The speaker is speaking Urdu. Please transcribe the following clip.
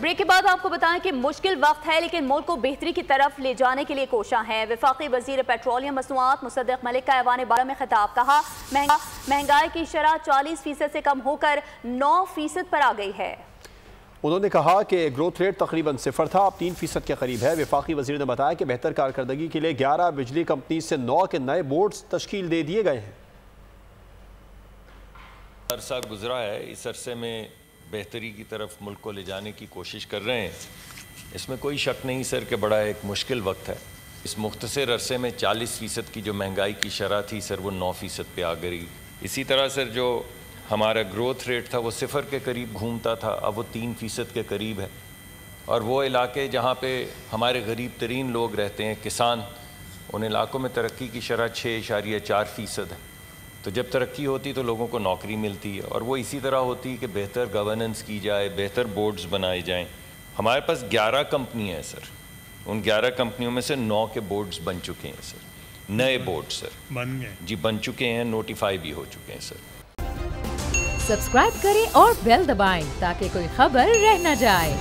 بریک کے بعد آپ کو بتائیں کہ مشکل وقت ہے لیکن ملک کو بہتری کی طرف لے جانے کے لیے کوشاں ہیں۔ وفاقی وزیر پیٹرولیم مصنوعات مصدق ملک کا ایوان بالا میں خطاب، کہا مہنگائی کی شرح 40% سے کم ہو کر 9% پر آ گئی ہے۔ انہوں نے کہا کہ گروتھ ریٹ تقریباً 0 تھا، اب 3% کے قریب ہے۔ وفاقی وزیر نے بتایا کہ بہتر کارکردگی کے لیے 11 بجلی کمپنی سے 9 کے نئے بورڈز تشکیل دے دیے گئے ہیں۔ عرصہ گزرا ہے، اس عرصے میں بہتری کی طرف ملک کو لے جانے کی کوشش کر رہے ہیں۔ اس میں کوئی شک نہیں سر کہ بڑا ایک مشکل وقت ہے۔ اس مختصر عرصے میں 40% کی جو مہنگائی کی شرح تھی سر وہ 9% پہ آ گئی۔ اسی طرح سر جو ہمارا گروتھ ریٹ تھا وہ 0 کے قریب گھومتا تھا، اب وہ 3% کے قریب ہے۔ اور وہ علاقے جہاں پہ ہمارے غریب ترین لوگ رہتے ہیں، کسان، ان علاقوں میں ترقی کی شرح 6.4% ہے۔ تو جب ترقی ہوتی تو لوگوں کو نوکری ملتی ہے، اور وہ اسی طرح ہوتی کہ بہتر گورننس کی جائے، بہتر بورڈز بنائے جائیں۔ ہمارے پاس 11 کمپنیاں ہیں سر، ان 11 کمپنیوں میں سے 9 کے بورڈز بن چکے ہیں سر، نئے بورڈ سر بن گئے جی بن چکے ہیں، نوٹیفائی بھی ہو چکے ہیں سر۔ سبسکرائب کریں اور بیل دبائیں تاکہ کوئی خبر رہ نہ جائے۔